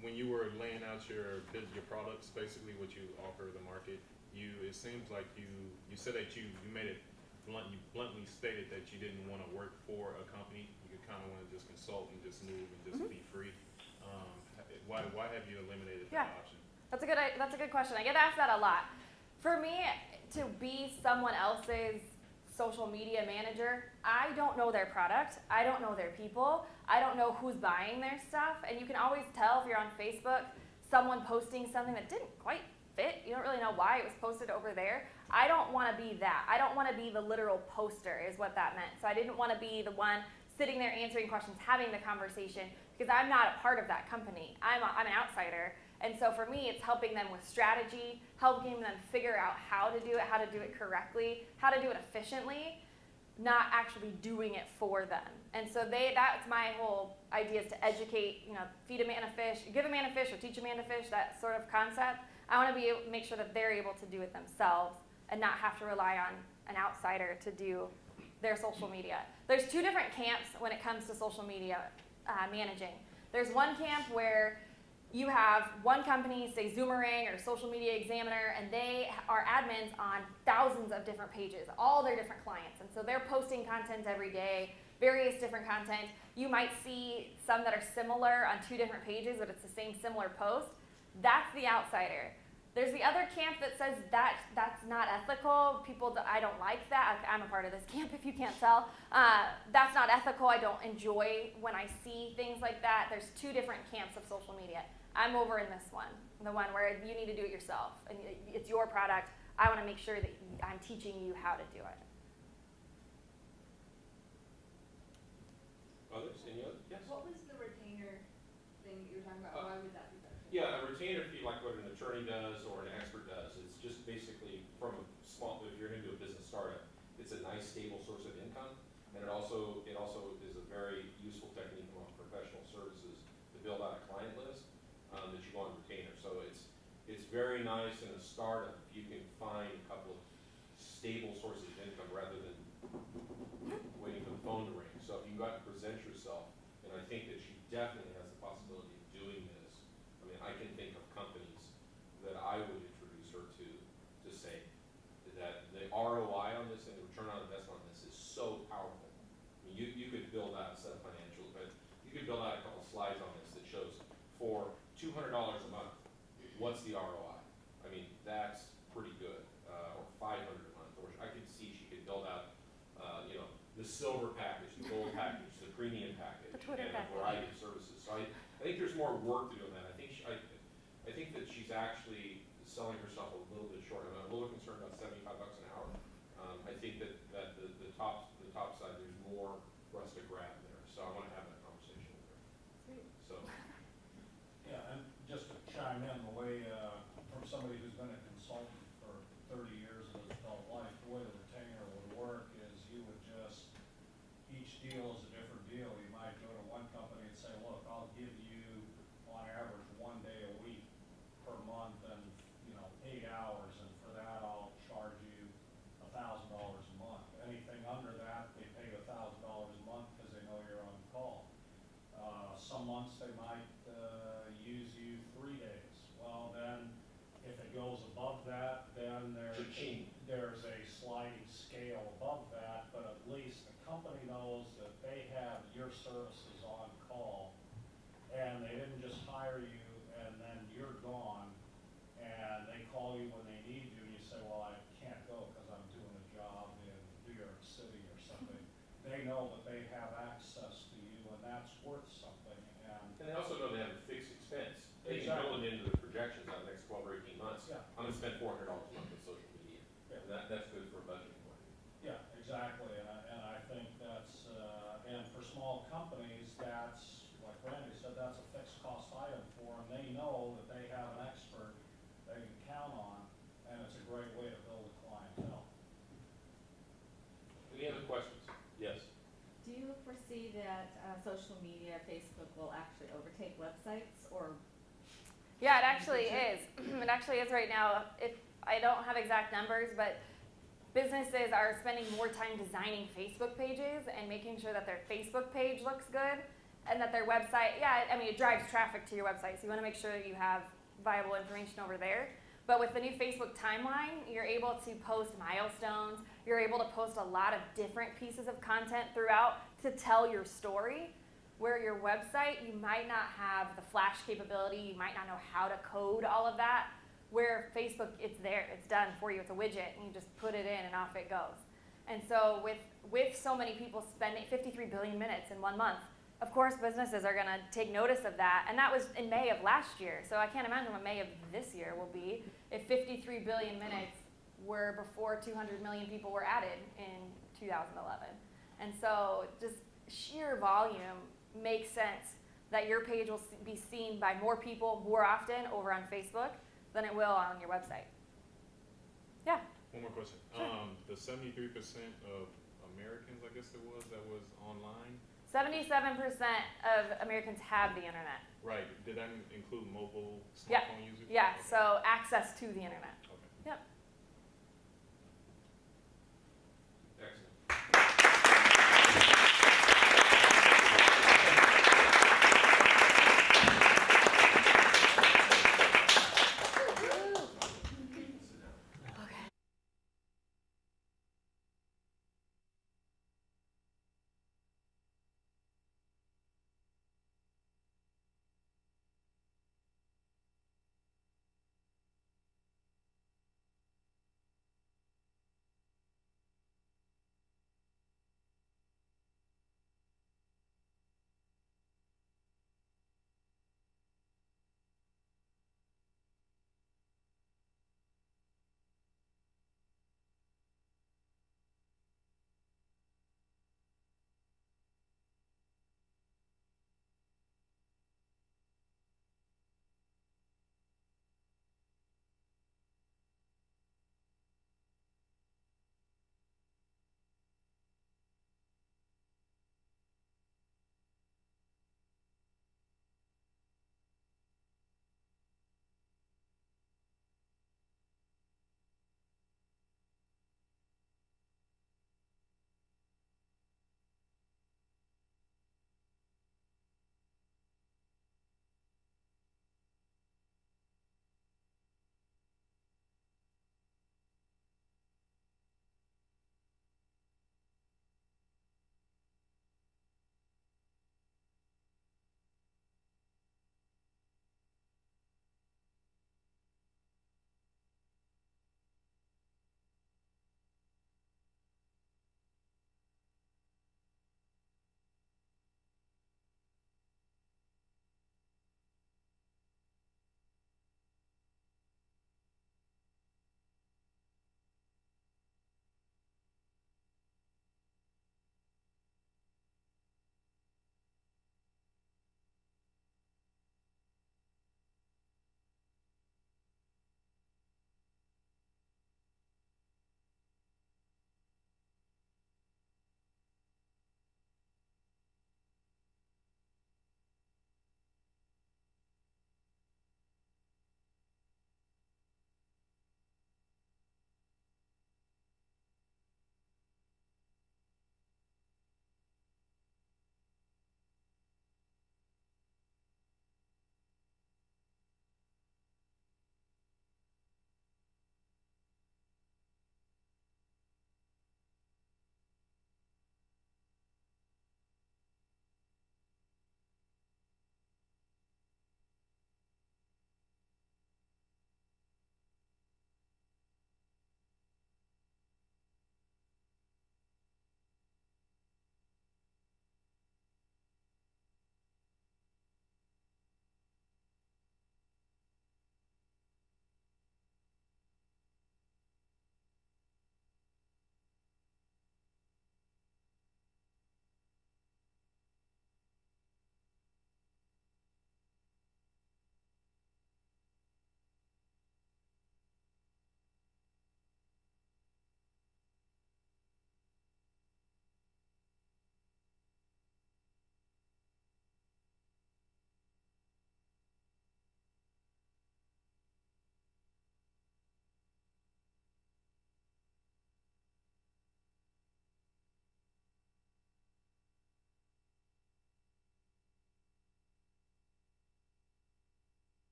[SPEAKER 3] When you were laying out your products, basically what you offer the market, it seems like you said that you made it blunt. You bluntly stated that you didn't want to work for a company. You kind of want to just consult and just move and just be free. Why have you eliminated that option?
[SPEAKER 2] That's a good question. I get asked that a lot. For me, to be someone else's social media manager, I don't know their product, I don't know their people, I don't know who's buying their stuff, and you can always tell if you're on Facebook, someone posting something that didn't quite fit, you don't really know why it was posted over there. I don't want to be that. I don't want to be the literal poster is what that meant. So I didn't want to be the one sitting there answering questions, having the conversation, because I'm not a part of that company. I'm an outsider. And so for me, it's helping them with strategy, helping them figure out how to do it correctly, how to do it efficiently, not actually doing it for them. And so that's my whole idea, is to educate, feed a man a fish, give a man a fish or teach a man to fish, that sort of concept. I want to make sure that they're able to do it themselves and not have to rely on an outsider to do their social media. There's two different camps when it comes to social media managing. There's one camp where you have one company, say Zoomerang or Social Media Examiner, and they are admins on thousands of different pages, all their different clients. And so they're posting content every day, various different content. You might see some that are similar on two different pages, but it's the same similar post. That's the outsider. There's the other camp that says that's not ethical. I don't like that. I'm a part of this camp if you can't tell. That's not ethical. I don't enjoy when I see things like that. There's two different camps of social media. I'm over in this one, the one where you need to do it yourself. And it's your product. I want to make sure that I'm teaching you how to do it.
[SPEAKER 1] Others? Any others? Yes?
[SPEAKER 4] What was the retainer thing that you were talking about? Why would that be beneficial?
[SPEAKER 1] Yeah, a retainer fee, like what an attorney does or an expert does, it's just basically from a small, if you're going to do a business startup, it's a nice stable source of income, and it also is a very useful technique among professional services to build out a client list that you go on retainer. So it's very nice in a startup if you can find a couple of stable sources of income rather than waiting for the phone to ring. So if you go out and present yourself, and I think that she definitely has the possibility of doing this. I mean, I can think of companies that I would introduce her to say that the ROI on this and the return on investment on this is so powerful. I mean, you could build out a set of financials, but you could build out a couple of slides on this that shows for $200 a month, what's the ROI? I mean, that's pretty good. Or $500 a month. Or I could see she could build out, the silver package, the gold package, the premium package, and a variety of services. So I think there's more work to do on that. I think that she's actually selling herself a little bit short. I'm a little concerned about $75 an hour. I think that the top side, there's more for us to grab there. So I want to have that conversation with her. So.
[SPEAKER 5] Yeah, and just to chime in, the way from somebody who's been a consultant for 30 years of his adult life, the way the retainer would work is you would just, each deal is a different deal. You might go to one company and say, look, I'll give you on average 1 day a week per month and 8 hours, and for that I'll charge you $1,000 a month. Anything under that, they pay you $1,000 a month because they know you're on call. Some months they might use you 3 days. Well, then if it goes above that, then there's a sliding scale above that, but at least the company knows that they have your services on call, and they didn't just hire you and then you're gone, and they call you when they need you, and you say, well, I can't go because I'm doing a job in New York City or something. They know that they have access to you, and that's worth something.
[SPEAKER 1] And they also know they have a fixed expense. They can
[SPEAKER 5] Exactly.
[SPEAKER 1] build it into the projection. projections out the next 12 or 18 months.
[SPEAKER 5] Yeah.
[SPEAKER 1] I'm gonna spend $400 a month on social media.
[SPEAKER 5] Yeah.
[SPEAKER 1] And that's good for a budgeting point.
[SPEAKER 5] Yeah, exactly, and I think that's, and for small companies, that's, like Randy said, that's a fixed cost item for them. They know that they have an expert they can count on, and it's a great way to build a clientele.
[SPEAKER 1] Any other questions? Yes.
[SPEAKER 6] Do you foresee that social media, Facebook, will actually overtake websites, or?
[SPEAKER 2] Yeah, it actually is. It actually is right now. I don't have exact numbers, but businesses are spending more time designing Facebook pages and making sure that their Facebook page looks good and that their website, it drives traffic to your website, so you want to make sure that you have viable information over there. But with the new Facebook timeline, you're able to post milestones. You're able to post a lot of different pieces of content throughout to tell your story. Where your website, you might not have the flash capability. You might not know how to code all of that. Where Facebook, it's there. It's done for you. It's a widget, and you just put it in, and off it goes. And so with so many people spending 53 billion minutes in 1 month, of course, businesses are going to take notice of that. And that was in May of last year. So I can't imagine what May of this year will be if 53 billion minutes were before 200 million people were added in 2011. And so just sheer volume makes sense that your page will be seen by more people more often over on Facebook than it will on your website. Yeah.
[SPEAKER 3] One more question.
[SPEAKER 2] Sure.
[SPEAKER 3] The 73% of Americans, I guess it was, that was online.
[SPEAKER 2] 77% of Americans have the internet.
[SPEAKER 3] Right. Did that include mobile
[SPEAKER 2] Yeah.
[SPEAKER 3] smartphone users?
[SPEAKER 2] Yeah,
[SPEAKER 3] Okay.
[SPEAKER 2] so access to the internet.
[SPEAKER 3] Okay.
[SPEAKER 2] Yep.